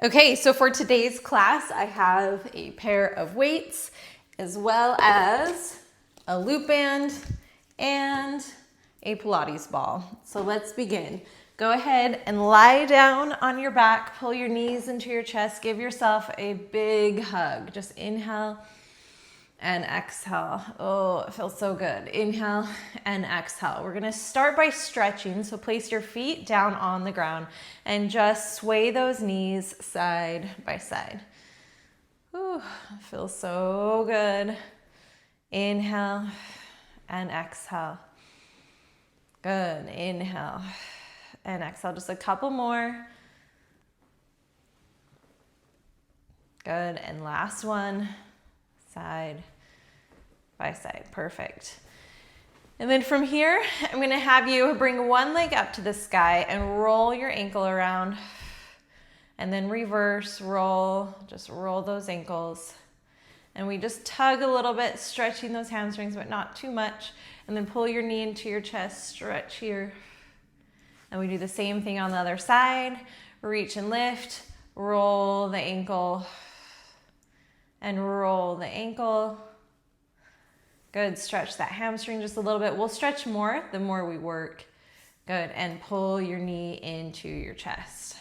Okay, so for today's class, I have a pair of weights as well as a loop band and a Pilates ball. So let's begin. Go ahead and lie down on your back, pull your knees into your chest, give yourself a big hug. Just inhale and exhale. Oh, it feels so good. Inhale and exhale. We're gonna start by stretching. So place your feet down on the ground and just sway those knees side by side. Ooh, feels so good. Inhale and exhale. Good. Inhale and exhale. Just a couple more. Good. And last one. Side by side. Perfect. And then from here, I'm going to have you bring one leg up to the sky and roll your ankle around. And then reverse, roll, just roll those ankles. And we just tug a little bit, stretching those hamstrings, but not too much. And then pull your knee into your chest, stretch here. And we do the same thing on the other side. Reach and lift, roll the ankle, and roll the ankle. Good, stretch that hamstring just a little bit. We'll stretch more the more we work. Good, and pull your knee into your chest.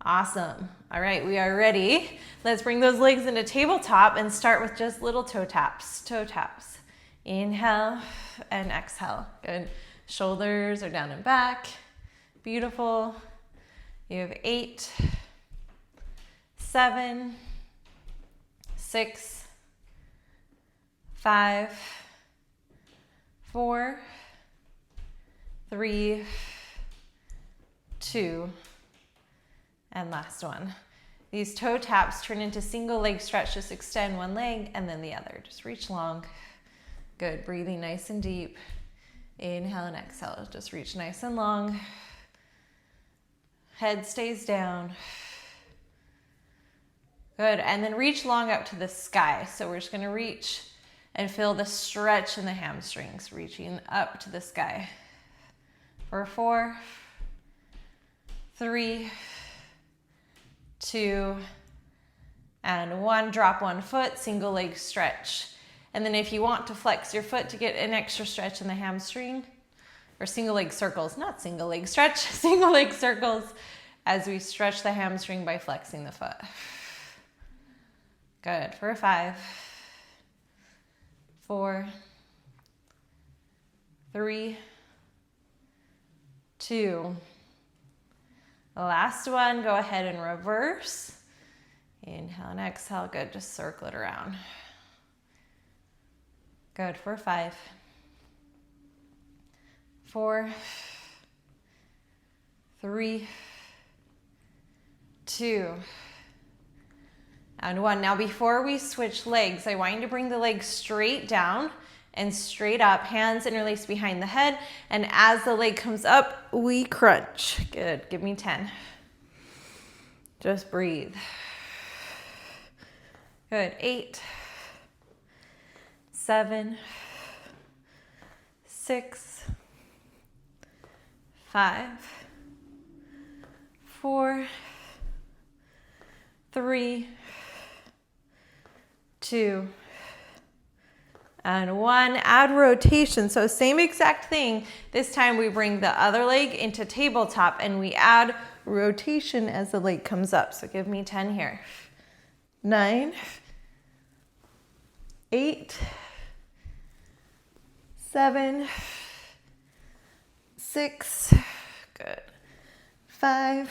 Awesome. All right, we are ready. Let's bring those legs into tabletop and start with just little toe taps. Toe taps. Inhale and exhale. Good. Shoulders are down and back. Beautiful. You have 8, 7, 6, 5, 4, 3, 2, and last one. These toe taps turn into single leg stretch. Just extend one leg and then the other. Just reach long. Good. Breathing nice and deep. Inhale and exhale. Just reach nice and long. Head stays down. Good. And then reach long up to the sky. So we're just going to reach and feel the stretch in the hamstrings, reaching up to the sky. For 4, 3, 2, and 1. Drop one foot, single leg stretch. And then if you want to flex your foot to get an extra stretch in the hamstring, or single leg circles, not single leg stretch, single leg circles, as we stretch the hamstring by flexing the foot. Good. For 5, 4, 3, 2. The last one, go ahead and reverse. Inhale and exhale. Good. Just circle it around. Good. For 5, 4, 3, 2, and 1. Now before we switch legs, I want you to bring the legs straight down and straight up, hands interlaced behind the head, and as the leg comes up, we crunch. Good. Give me 10. Just breathe. Good. 8, 7, 6, 5, 4, 3, 2, and 1. Add rotation. So same exact thing. This time we bring the other leg into tabletop and we add rotation as the leg comes up. So give me 10 here. 9, 8, 7, 6, good. 5,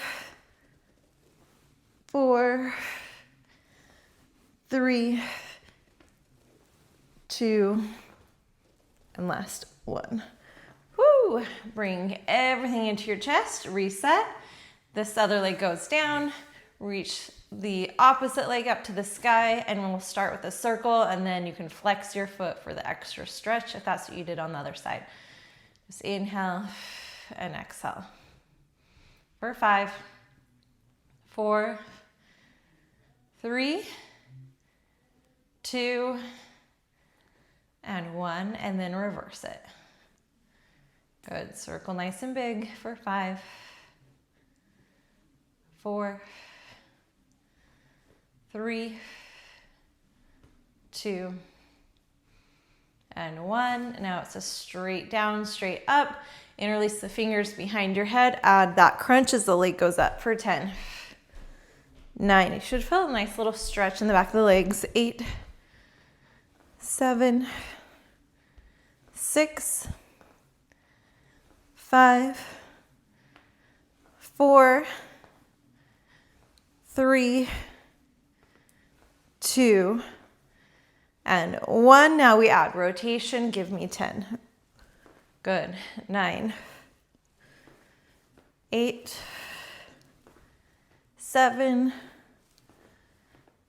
4, 3, 2, and last 1. Woo! Bring everything into your chest, reset. This other leg goes down, reach the opposite leg up to the sky, and we'll start with a circle, and then you can flex your foot for the extra stretch if that's what you did on the other side. Just inhale and exhale. For 5, 4, 3, 2, and 1, and then reverse it. Good. Circle nice and big for 5, 4, 3, 2, and 1. Now it's a straight down, straight up. Interlace the fingers behind your head. Add that crunch as the leg goes up for 10, 9. You should feel a nice little stretch in the back of the legs. 8, 7, 6, 5, 4, 3, 2, and 1. Now we add rotation. Give me 10. Good. 9, 8, 7,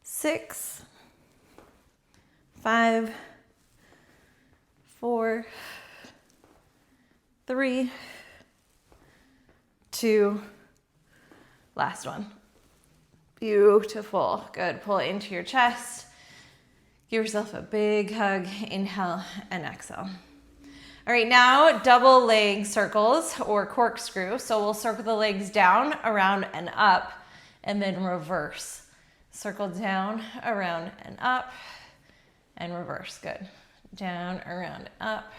6, 5, 4, 3, 2, last one. Beautiful. Good. Pull it into your chest. Give yourself a big hug. Inhale and exhale. All right, now double leg circles or corkscrew. So we'll circle the legs down, around, and up, and then reverse. Circle down, around, and up, and reverse. Good. Down, around, up,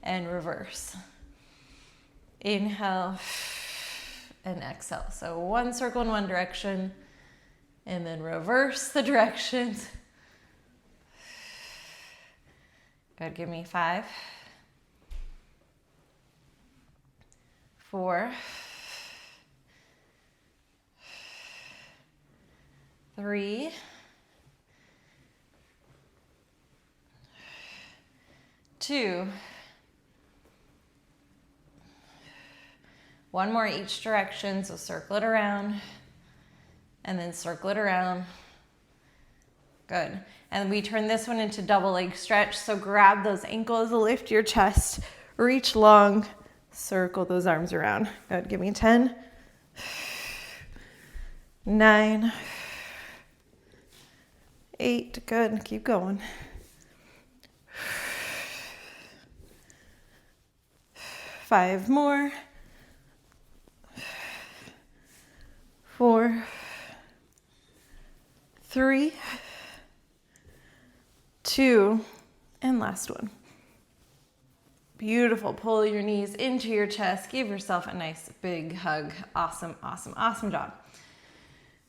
and reverse. Inhale and exhale. So one circle in one direction, and then reverse the directions. Good. Give me 5, 4, 3, 2, 1 more each direction. So circle it around and then circle it around. Good. And we turn this one into double leg stretch. So grab those ankles, lift your chest, reach long, circle those arms around. Good. Give me 10, 9, 8. Good. Keep going. 5 more. 4, 3, 2, and last one. Beautiful. Pull your knees into your chest. Give yourself a nice big hug. Awesome, awesome, awesome job.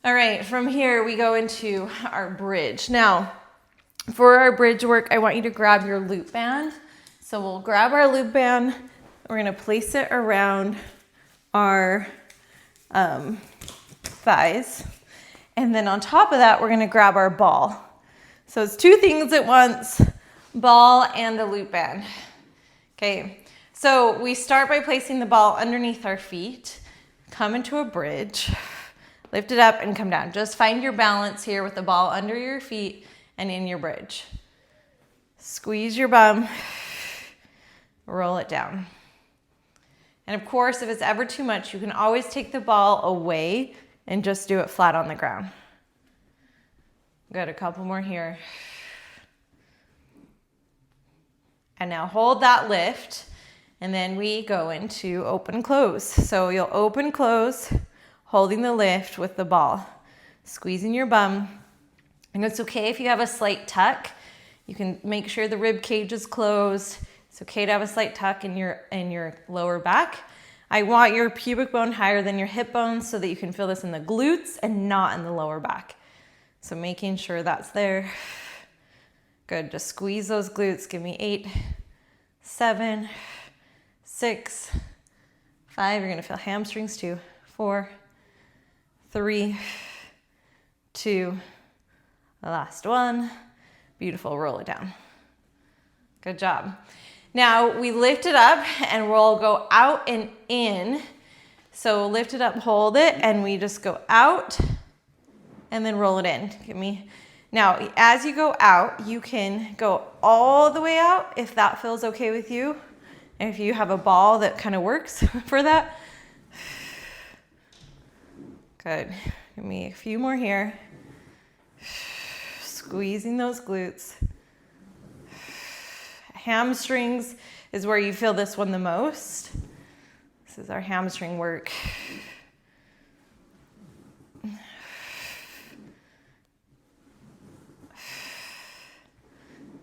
All right, from here we go into our bridge. Now, for our bridge work, I want you to grab your loop band. So we'll grab our loop band. We're gonna place it around our thighs. And then on top of that, we're gonna grab our ball. So it's 2 things at once, ball and a loop band. Okay, so we start by placing the ball underneath our feet, come into a bridge, lift it up and come down. Just find your balance here with the ball under your feet and in your bridge. Squeeze your bum, roll it down. And of course, if it's ever too much, you can always take the ball away and just do it flat on the ground. Good, a couple more here. And now hold that lift, and then we go into open close. So you'll open close, holding the lift with the ball, squeezing your bum. And it's okay if you have a slight tuck. You can make sure the rib cage is closed. It's okay to have a slight tuck in your lower back. I want your pubic bone higher than your hip bone so that you can feel this in the glutes and not in the lower back. So making sure that's there. Good, just squeeze those glutes. Give me 8, 7, 6, 5. You're gonna feel hamstrings too. 4, 3, 2, the last one. Beautiful, roll it down. Good job. Now we lift it up and we'll go out and in. So lift it up, hold it, and we just go out and then roll it in. Give me. Now, as you go out, you can go all the way out if that feels okay with you. And if you have a ball that kind of works for that. Good. Give me a few more here. Squeezing those glutes. Hamstrings is where you feel this one the most. This is our hamstring work.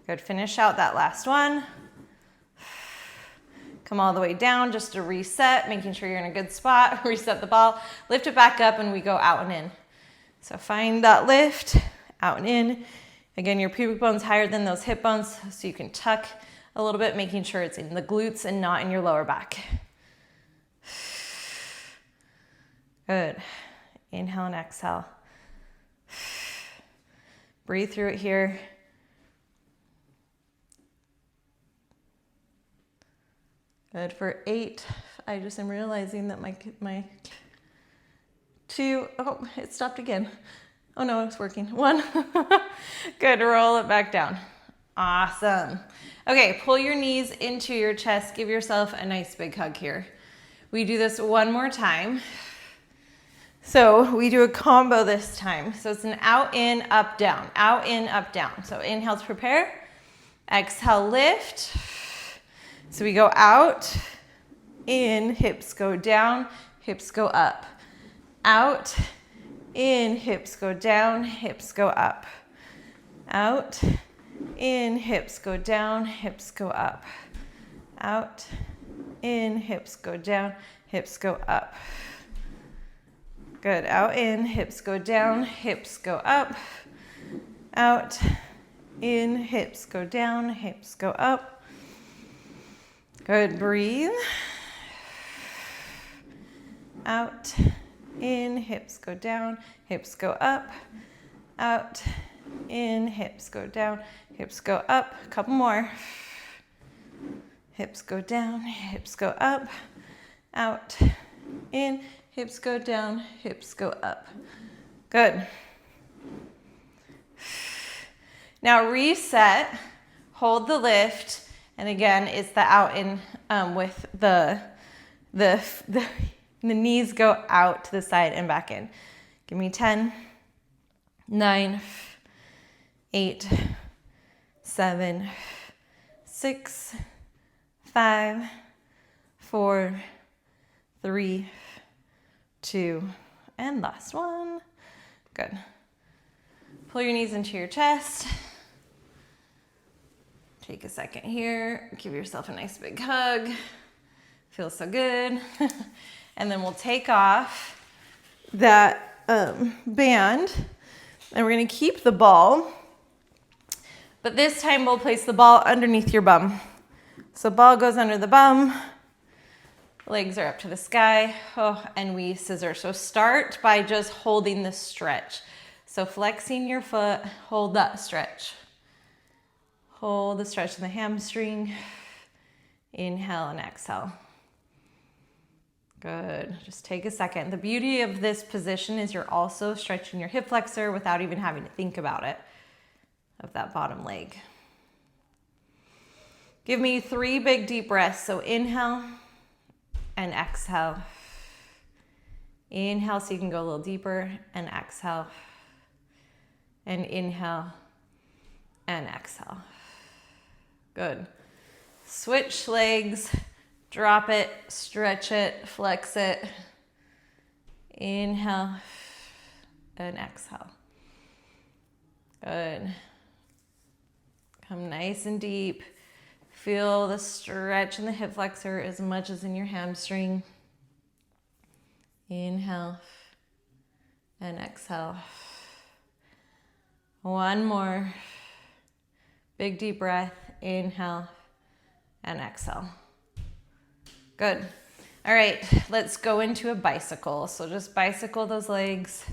Good, finish out that last one. Come all the way down just to reset, making sure you're in a good spot. Reset the ball, lift it back up, and we go out and in. So find that lift, out and in. Again, your pubic bone's higher than those hip bones, so you can tuck a little bit, making sure it's in the glutes and not in your lower back. Good. Inhale and exhale. Breathe through it here. Good for 8. I just am realizing that my 2, oh, it stopped again. Oh no, it's working. 1. Good, roll it back down. Awesome. Okay, pull your knees into your chest. Give yourself a nice big hug here. We do this one more time. So we do a combo this time. So it's an out, in, up, down. Out, in, up, down. So inhale to prepare. Exhale, lift. So we go out, in, hips go down, hips go up. Out, in, hips go down, hips go up. Out, in, hips go down, hips go up. Out, in, hips go down, hips go up. Good, out, in, hips go down, hips go up. Out, in, hips go down, hips go up. Good, breathe. Out, in, hips go down, hips go up. Out, in, hips go down, hips go up. A couple more. Hips go down, hips go up. Out, in, hips go down, hips go up. Good. Now reset, hold the lift. And again, it's the out in with the knees go out to the side and back in. Give me 10, 9, 8, 7, 6, 5, 4, 3, 2, and last one. Good. Pull your knees into your chest. Take a second here, give yourself a nice big hug. Feels so good. And then we'll take off that band and we're gonna keep the ball, but this time we'll place the ball underneath your bum. So ball goes under the bum, legs are up to the sky, and we scissor. So start by just holding the stretch. So flexing your foot, hold that stretch. Hold the stretch in the hamstring. Inhale and exhale. Good. Just take a second. The beauty of this position is you're also stretching your hip flexor without even having to think about it, of that bottom leg. Give me 3 big deep breaths. So inhale and exhale. Inhale so you can go a little deeper, and exhale. And inhale and exhale. Good. Switch legs, drop it, stretch it, flex it. Inhale and exhale. Good. Come nice and deep. Feel the stretch in the hip flexor as much as in your hamstring. Inhale and exhale. One more. Big deep breath. Inhale and exhale. Good. All right, let's go into a bicycle. So just bicycle those legs.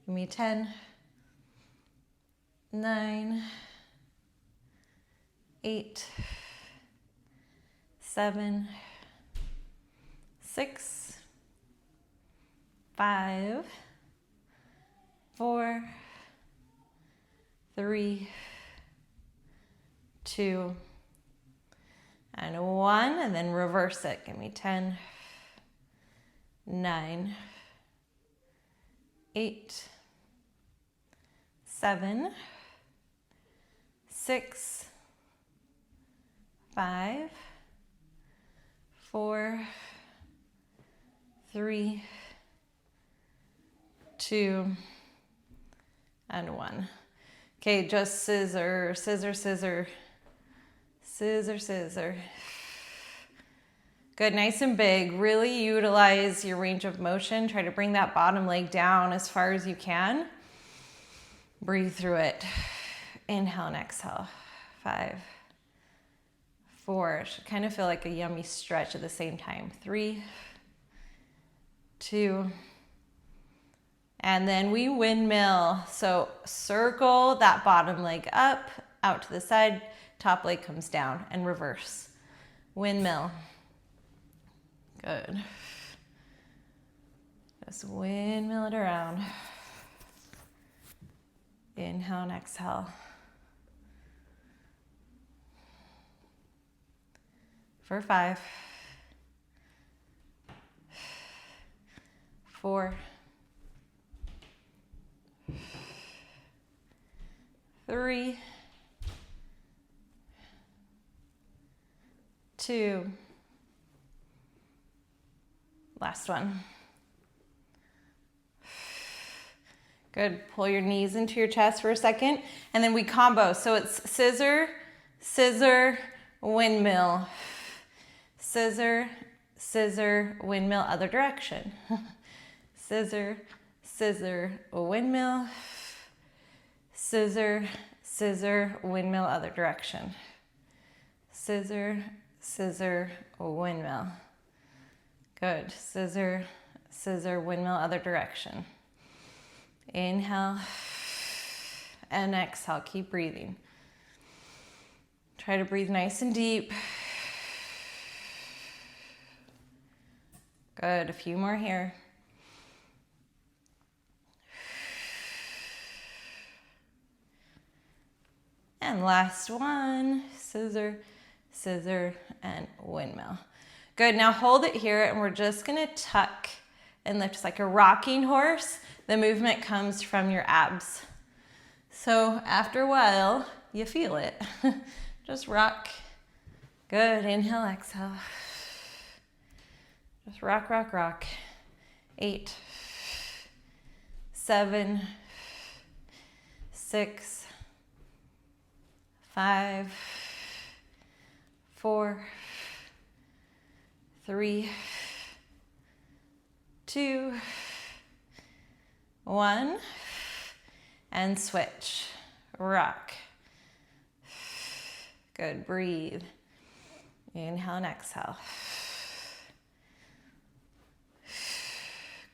Give me 10, 9, 8, 7, 6, 5, 4, 3, 2, and 1, and then reverse it. Give me 10, 9, 8, 7, 6, 5, 4, 3, 2, and 1. Okay, just scissor, scissor, scissor, scissor, scissor. Good, nice and big. Really utilize your range of motion. Try to bring that bottom leg down as far as you can. Breathe through it. Inhale and exhale. 5, 4. It should kind of feel like a yummy stretch at the same time. 3, 2, and then we windmill. So circle that bottom leg up, out to the side, top leg comes down, and reverse. Windmill. Good. Just windmill it around. Inhale and exhale. For 5, 4, 3, 2, last one. Good, pull your knees into your chest for a second, and then we combo. So it's scissor, scissor, windmill. Scissor, scissor, windmill, other direction. Scissor, scissor, windmill. Scissor, scissor, windmill, other direction. Scissor, scissor, windmill. Good. Scissor, scissor, windmill, other direction. Inhale and exhale. Keep breathing. Try to breathe nice and deep. Good. A few more here. And last one. Scissor, scissor, and windmill. Good. Now hold it here, and we're just going to tuck and lift just like a rocking horse. The movement comes from your abs. So after a while, you feel it. Just rock. Good. Inhale, exhale. Just rock, rock, rock. 8, 7, 6, 5, 4, 3, 2, 1, and switch. Rock. Good. Breathe. Inhale and exhale.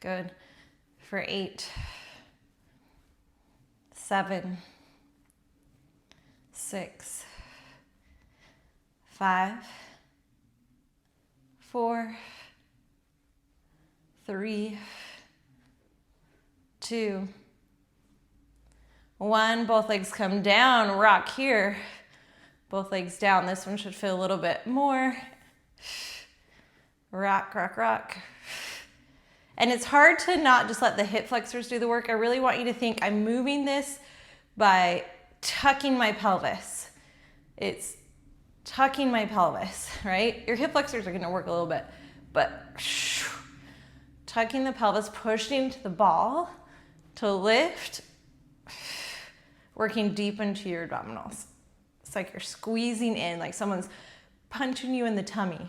Good. For 8, 7, 6, 5, 4, 3, 2, 1. Both legs come down. Rock here. Both legs down. This one should feel a little bit more. Rock, rock, rock. And it's hard to not just let the hip flexors do the work. I really want you to think I'm moving this by tucking my pelvis. It's tucking my pelvis, right? Your hip flexors are going to work a little bit, but tucking the pelvis, pushing into the ball to lift, working deep into your abdominals. It's like you're squeezing in, like someone's punching you in the tummy.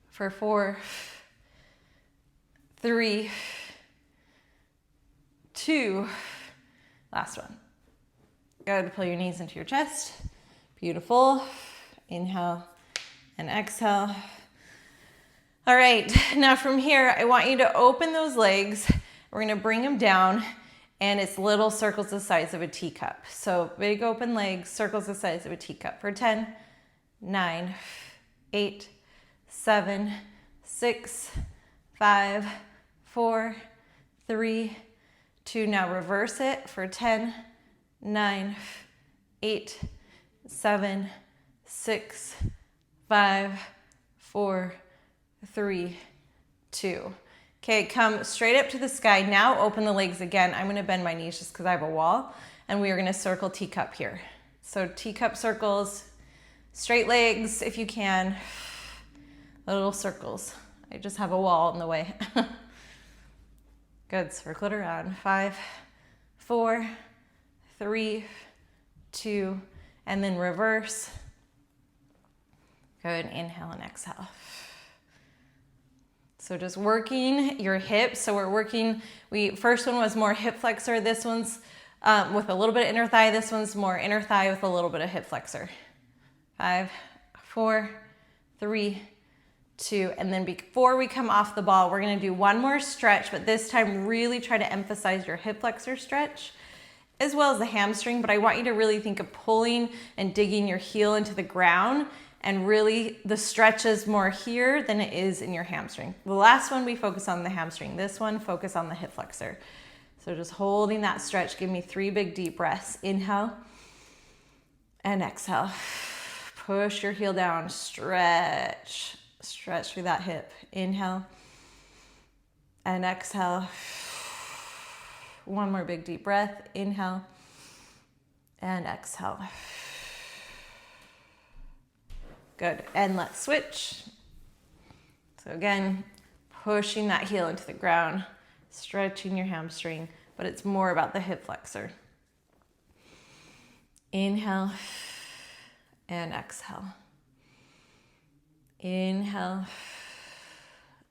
For 4, 3, 2, last one. Good. Pull your knees into your chest. Beautiful. Inhale and exhale. All right, now from here, I want you to open those legs. We're gonna bring them down, and it's little circles the size of a teacup. So big open legs, circles the size of a teacup. For 10, 9, 8, 7, 6, 5, 4, 3, 2. Now reverse it for 10, 9, 8, 7, 6, 5, 4, 3, 2. Okay, come straight up to the sky. Now open the legs again. I'm gonna bend my knees just because I have a wall, and we are gonna circle teacup here. So teacup circles, straight legs if you can, little circles. I just have a wall in the way. Good, circle it around. 5, 4, 3, 2, and then reverse. Good, inhale and exhale. So just working your hips. So we're working, first one was more hip flexor. This one's with a little bit of inner thigh. This one's more inner thigh with a little bit of hip flexor. 5, 4, 3, 2, and then before we come off the ball, we're gonna do one more stretch, but this time really try to emphasize your hip flexor stretch as well as the hamstring, but I want you to really think of pulling and digging your heel into the ground, and really the stretch is more here than it is in your hamstring. The last one we focus on the hamstring. This one, focus on the hip flexor. So just holding that stretch. Give me 3 big deep breaths. Inhale and exhale. Push your heel down, stretch. Stretch through that hip. Inhale and exhale. One more big deep breath. Inhale and exhale. Good, and let's switch. So again, pushing that heel into the ground, stretching your hamstring, but it's more about the hip flexor. Inhale and exhale. Inhale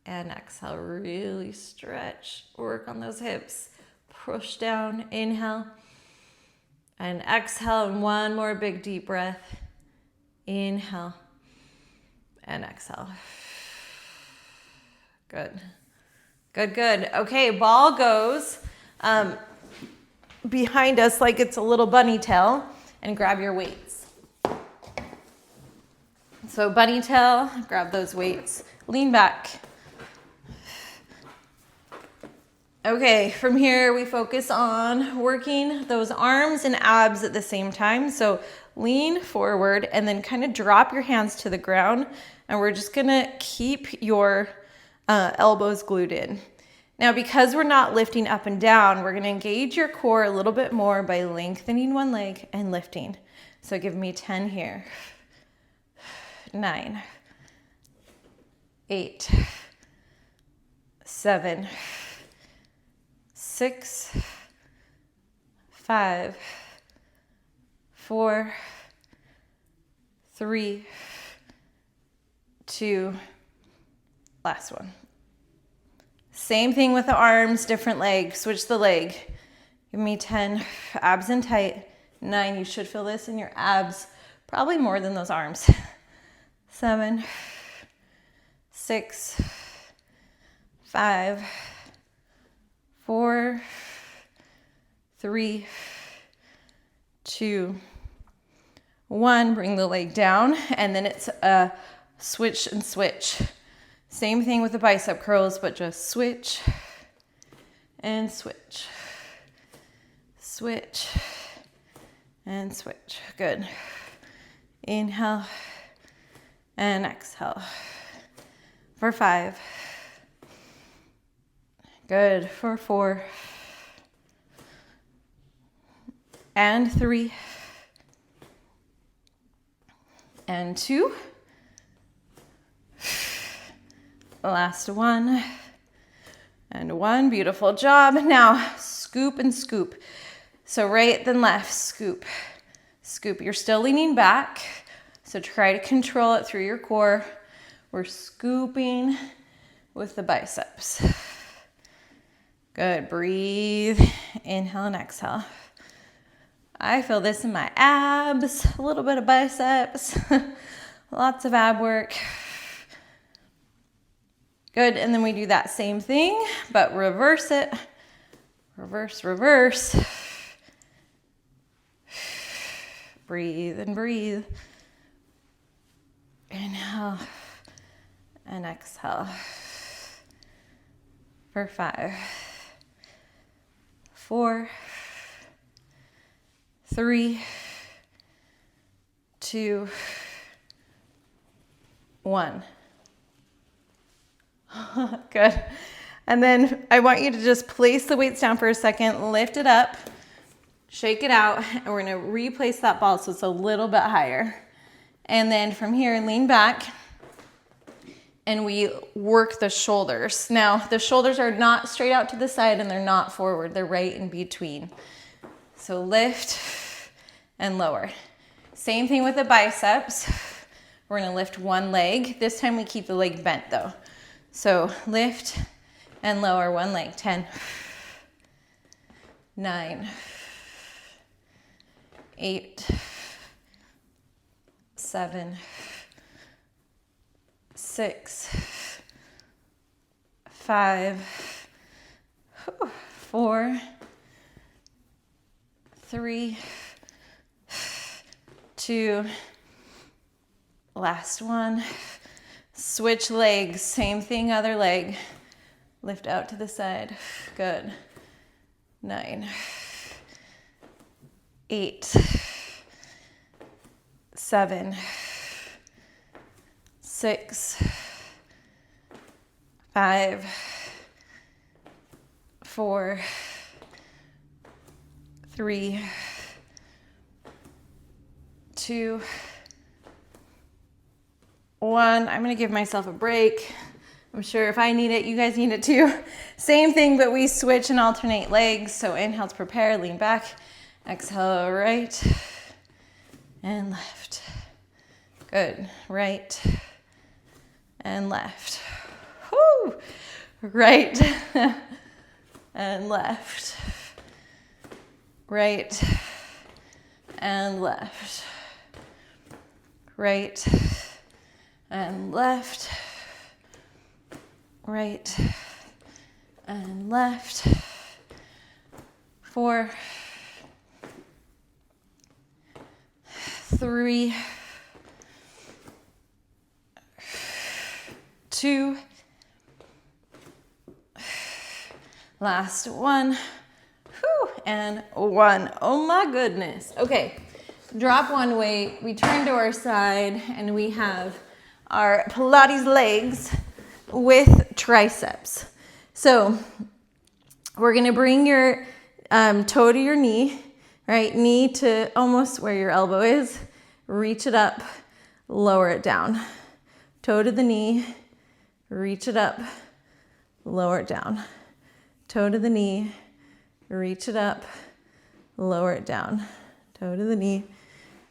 and exhale. Really stretch, work on those hips. Push down, inhale and exhale, and one more big deep breath. Inhale and exhale. Good. Good, good. Okay, ball goes behind us like it's a little bunny tail, and grab your weights. So bunny tail, grab those weights, lean back. Okay, from here we focus on working those arms and abs at the same time. So lean forward and then kind of drop your hands to the ground, and we're just gonna keep your elbows glued in. Now, because we're not lifting up and down, we're gonna engage your core a little bit more by lengthening one leg and lifting. So give me 10 here. 9, 8, 7, 6, 5, 4, 3, 2, last one. Same thing with the arms, different leg. Switch the leg. Give me 10, abs in tight. 9, you should feel this in your abs, probably more than those arms. 7, 6, 5, 4, 3, 2, 1. Bring the leg down, and then it's a switch and switch. Same thing with the bicep curls, but just switch and switch. Switch and switch. Good. Inhale and exhale. For 5. Good. For 4. And 3. And 2. Last one. And 1. Beautiful job. Now scoop and scoop. So right then left, scoop, scoop. You're still leaning back, so try to control it through your core. We're scooping with the biceps. Good, breathe, inhale and exhale. I feel this in my abs, a little bit of biceps, lots of ab work. Good, and then we do that same thing, but reverse it. Reverse, reverse. Breathe and breathe. Inhale and exhale. For 5, 4, 3, 2, 1. Good. And then I want you to just place the weights down for a second, lift it up, shake it out, and we're gonna replace that ball so it's a little bit higher. And then from here, lean back, and we work the shoulders. Now, the shoulders are not straight out to the side and they're not forward, they're right in between. So lift and lower. Same thing with the biceps. We're gonna lift one leg. This time we keep the leg bent though. So lift and lower one leg. 10, 9, 8, 7, 6, 5, 4, 3, 2, last one. Switch legs, same thing, other leg. Lift out to the side. Good. 9, 8, 7, 6, 5, 4, 3, 2, 1. I'm gonna give myself a break. I'm sure if I need it, you guys need it too. Same thing, but we switch and alternate legs. So inhale to prepare, lean back. Exhale, right and left. Good, right and left. Woo! Right and left. Right and left. Right and left. Right and left. 4, 3, 2, last one. Whew, and 1. Oh my goodness. Okay, drop one weight. We turn to our side and we have our Pilates legs with triceps. So we're gonna bring your toe to your knee, right? Knee to almost where your elbow is. Reach it up, lower it down. Toe to the knee, reach it up, lower it down. Toe to the knee, reach it up, lower it down. Toe to the knee,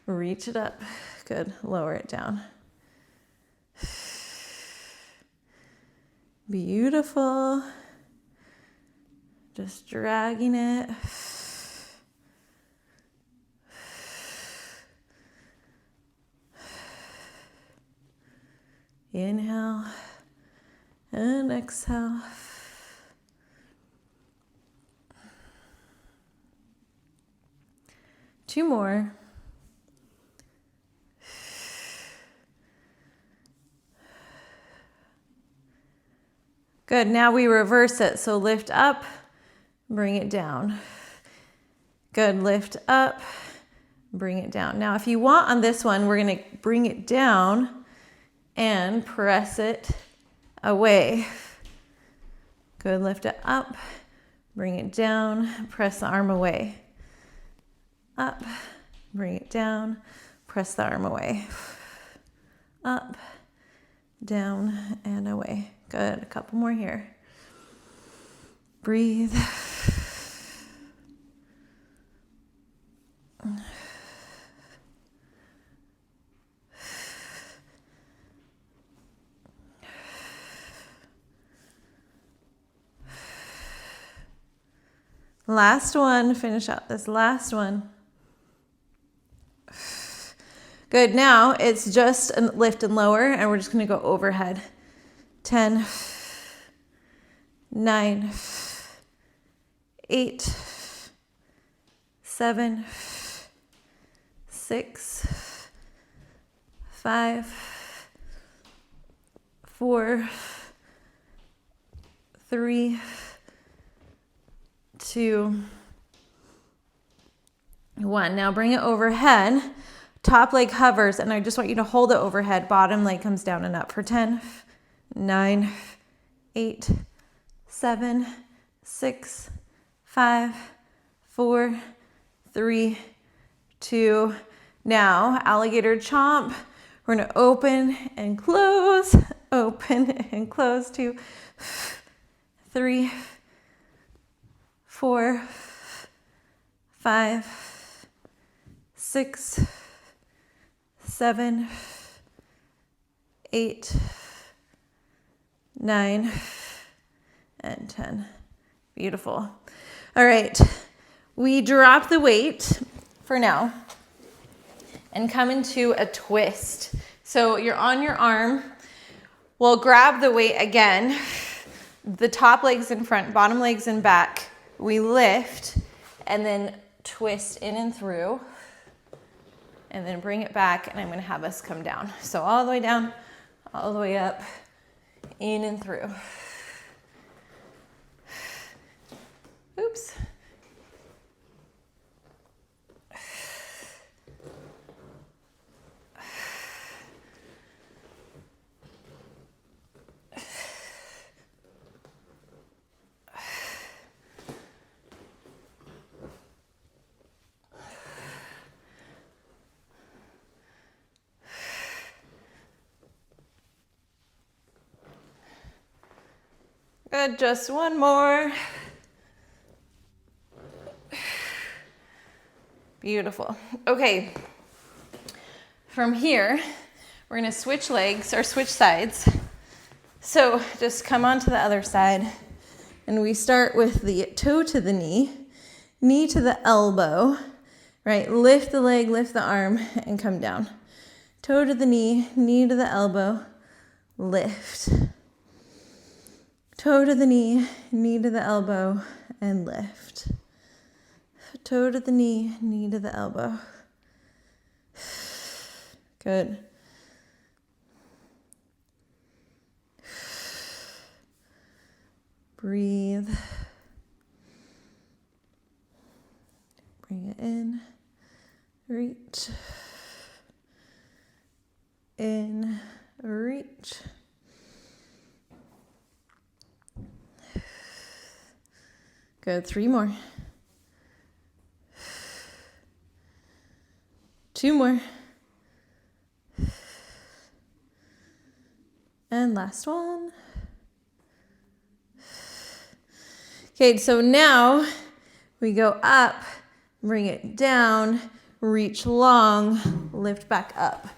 reach it up. Good, lower it down. Beautiful. Just dragging it. Inhale and exhale. Two more. Good, now we reverse it. So lift up, bring it down. Good, lift up, bring it down. Now if you want on this one, we're gonna bring it down and press it away. Good, lift it up, bring it down, press the arm away. Up, bring it down, press the arm away. Up, down, and away. Good, a couple more here. Breathe. Last one, finish out this last one. Good, now it's just a lift and lower, and we're just gonna go overhead. 10, 9, 8, 7, 6, 5, 4, 3, 2, 1. Now bring it overhead. Top leg hovers, and I just want you to hold it overhead. Bottom leg comes down and up for 10, 9, 8, 7, 6, 5, 4, 3, 2. Now, alligator chomp. We're gonna open and close, open and close. 2, 3, 4, 5, 6, 7, 8, 9, and 10. Beautiful. All right, we drop the weight for now and come into a twist. So you're on your arm. We'll grab the weight again. The top leg's in front, bottom leg's in back. We lift and then twist in and through and then bring it back, and I'm gonna have us come down. So all the way down, all the way up, in and through. Oops. Good, just one more. Beautiful. Okay, from here, we're gonna switch legs or switch sides. So just come onto the other side, and we start with the toe to the knee to the elbow, right? Lift the leg, lift the arm, and come down. Toe to the knee to the elbow, lift. Toe to the knee to the elbow, and lift. Toe to the knee to the elbow. Good. Breathe. Bring it in. Reach. In. Reach. Good. 3 more. 2 more. And last one. Okay, so now we go up, bring it down, reach long, lift back up.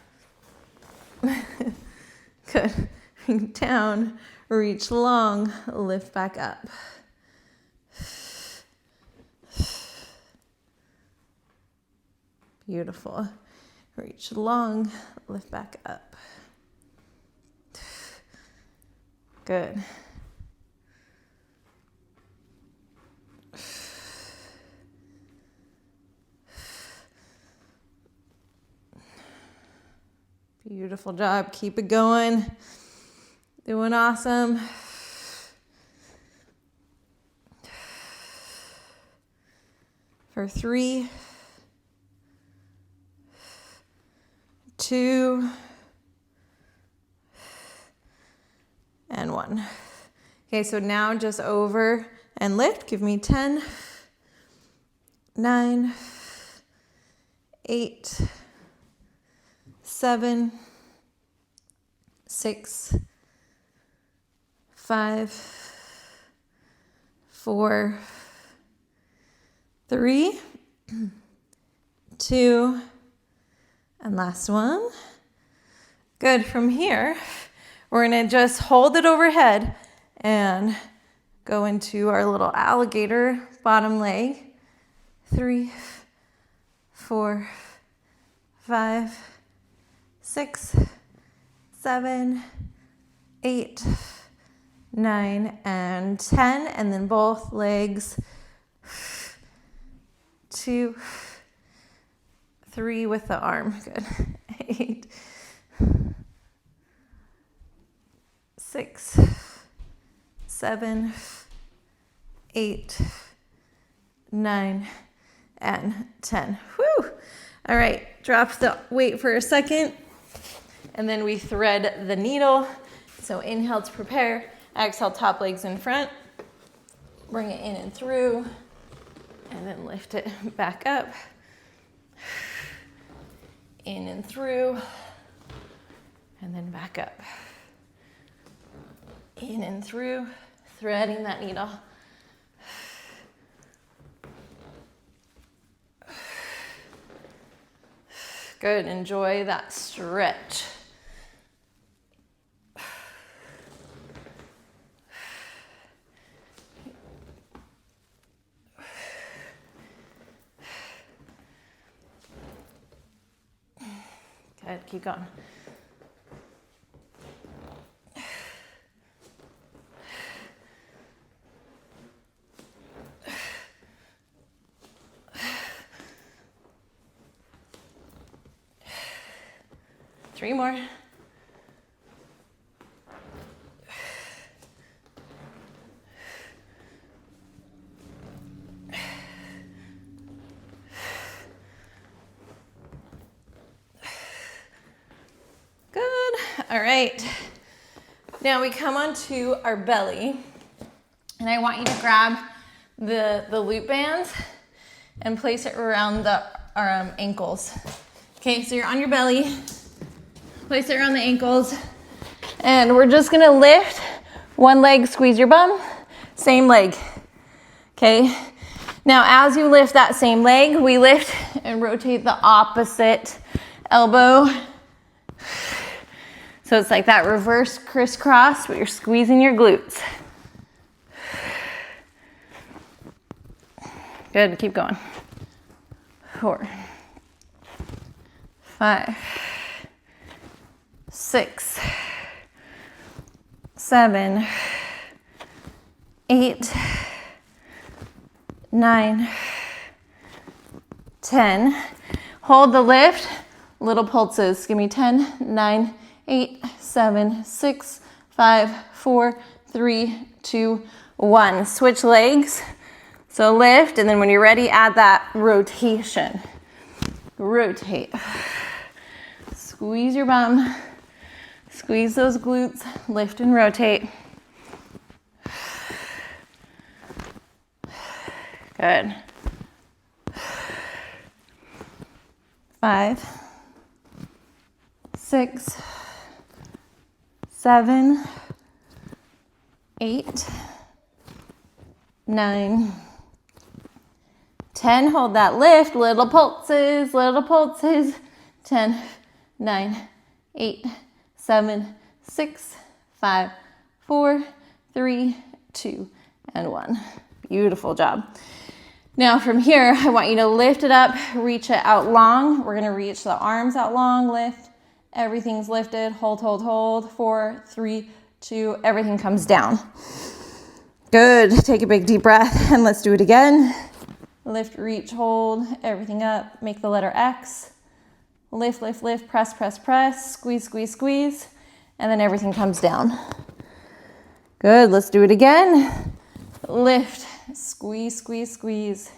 Good. Bring it down, reach long, lift back up. Beautiful. Reach long, lift back up. Good. Beautiful job. Keep it going. Doing awesome. For 3, 2, and 1. Okay, so now just over and lift. Give me 10, 9, 8, 7, 6, 5, 4, 3, 2, and last one. Good. From here, we're going to just hold it overhead and go into our little alligator bottom leg. 3, 4, 5, 6, 7, 8, 9, and 10. And then both legs. 2, 3 with the arm. Good. 8, 6, 7, 8, 9, and 10. Whew. All right, drop the weight for a second, and then we thread the needle. So inhale to prepare, exhale, top legs in front, bring it in and through, and then lift it back up, in and through, and then back up, in and through, threading that needle. Good, enjoy that stretch. Good, keep going. Three more. Good. All right. Now we come onto our belly, and I want you to grab the loop bands and place it around our ankles. Okay, so you're on your belly. Place it around the ankles, and we're just gonna lift one leg, squeeze your bum, same leg, okay? Now, as you lift that same leg, we lift and rotate the opposite elbow. So it's like that reverse crisscross, but you're squeezing your glutes. Good, keep going. 4, 5, 6, 7, 8, 9, 10. Hold the lift, little pulses. Give me 10, 9, 8, 7, 6, 5, 4, 3, 2, 1. Switch legs. So lift, and then when you're ready, add that rotation. Rotate. Squeeze your bum. Squeeze those glutes, lift and rotate. Good. 5, 6, 7, 8, 9, 10. Hold that lift, little pulses, little pulses. 10, 9, 8, 7, 6, 5, 4, 3, 2, and 1. Beautiful job. Now from here, I want you to lift it up, reach it out long. We're gonna reach the arms out long, lift. Everything's lifted, hold, hold, hold. 4, 3, 2, everything comes down. Good, take a big deep breath and let's do it again. Lift, reach, hold, everything up, make the letter X. Lift, lift, lift, press, press, press, squeeze, squeeze, squeeze, and then everything comes down. Good, let's do it again. Lift, squeeze, squeeze, squeeze,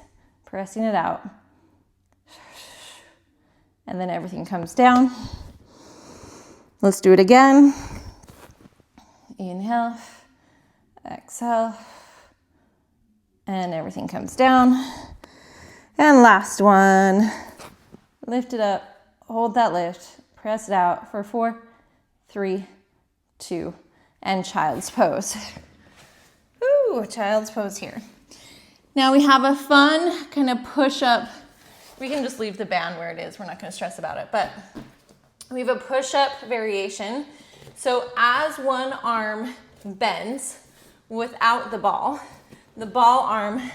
pressing it out. And then everything comes down. Let's do it again. Inhale, exhale, and everything comes down. And last one. Lift it up. Hold that lift, press it out for 4, 3, 2, and child's pose. Ooh, child's pose here. Now we have a fun kind of push-up. We can just leave the band where it is. We're not going to stress about it, but we have a push-up variation. So as one arm bends without the ball arm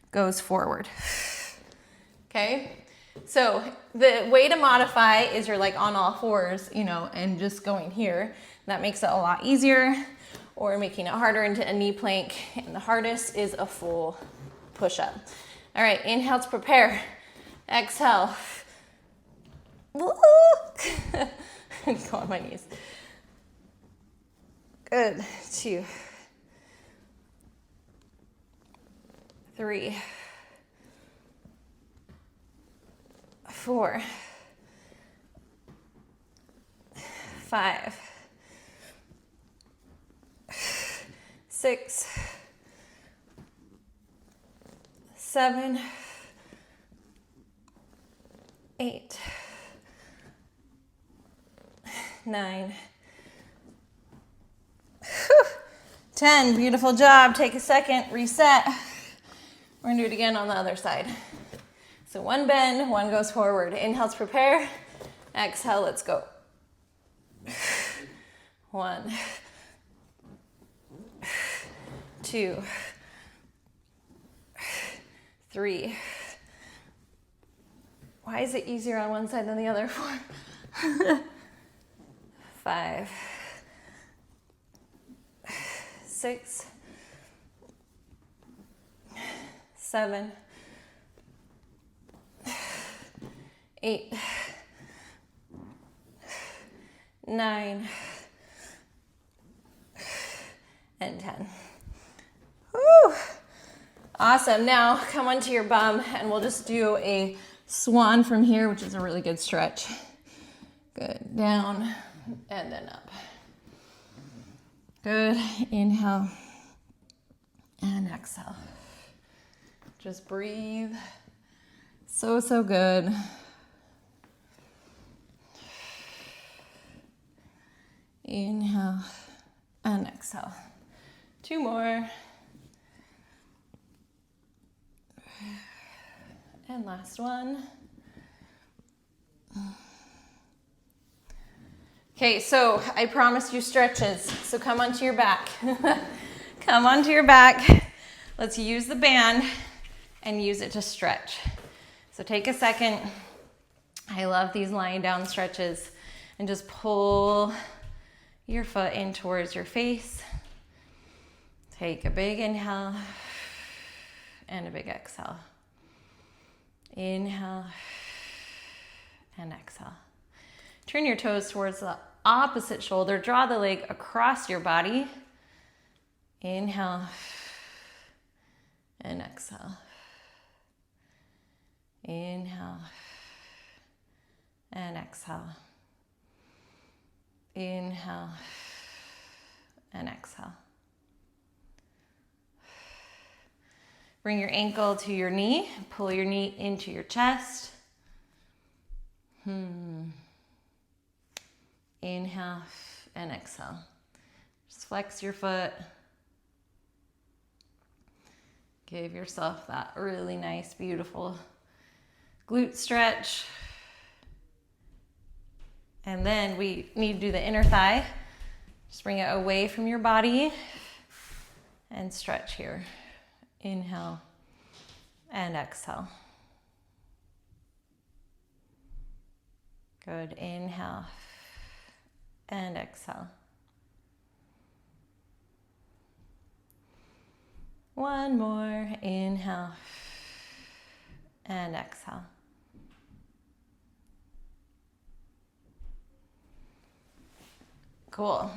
goes forward. Okay? So the way to modify is you're like on all fours, and just going here. That makes it a lot easier, or making it harder into a knee plank. And the hardest is a full push-up. All right, inhale to prepare. Exhale. Go on my knees. Good. 2, 3, 4, 5, 6, 7, 8, 9, 10. Beautiful job. Take a second, reset. We're gonna do it again on the other side. So one bend, one goes forward. Inhale to prepare. Exhale, let's go. 1, 2, 3. Why is it easier on one side than the other? 4, 5, 6, 7, 8, 9, and 10. Woo! Awesome. Now come onto your bum and we'll just do a swan from here, which is a really good stretch. Good. Down and then up. Good. Inhale and exhale. Just breathe. So, so good. Inhale and exhale. 2 more. And last one. Okay, so I promised you stretches. So come onto your back. Come onto your back. Let's use the band and use it to stretch. So take a second. I love these lying down stretches. And just pull your foot in towards your face. Take a big inhale and a big exhale. Inhale and exhale. Turn your toes towards the opposite shoulder. Draw the leg across your body. Inhale and exhale. Inhale and exhale. Inhale and exhale. Bring your ankle to your knee. Pull your knee into your chest. Inhale and exhale. Just flex your foot. Give yourself that really nice, beautiful glute stretch. And then we need to do the inner thigh. Just bring it away from your body and stretch here. Inhale and exhale. Good. Inhale and exhale. One more. Inhale and exhale. Cool.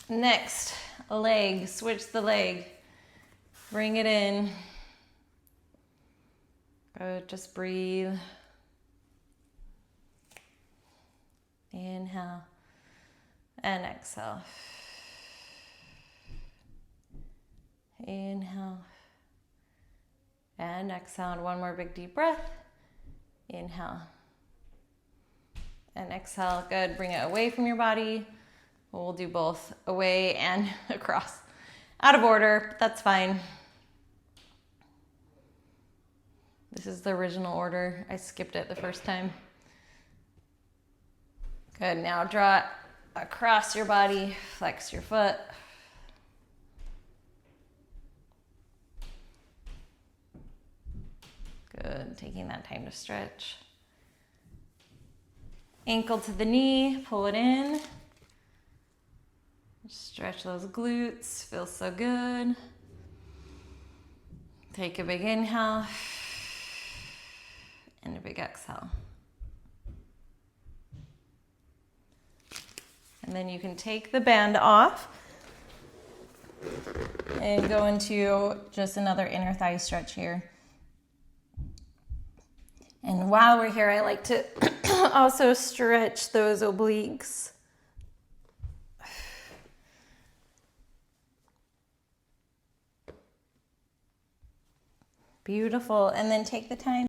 Next, leg. Switch the leg. Bring it in. Good. Just breathe. Inhale and exhale. Inhale and exhale. And one more big deep breath. Inhale and exhale. Good. Bring it away from your body. We'll do both away and across. Out of order, that's fine. This is the original order. I skipped it the first time. Good. Now draw it across your body. Flex your foot. Good. Taking that time to stretch. Ankle to the knee. Pull it in. Stretch those glutes. Feels so good. Take a big inhale and a big exhale. And then you can take the band off and go into just another inner thigh stretch here. And while we're here, I like to also stretch those obliques. Beautiful. And then take the time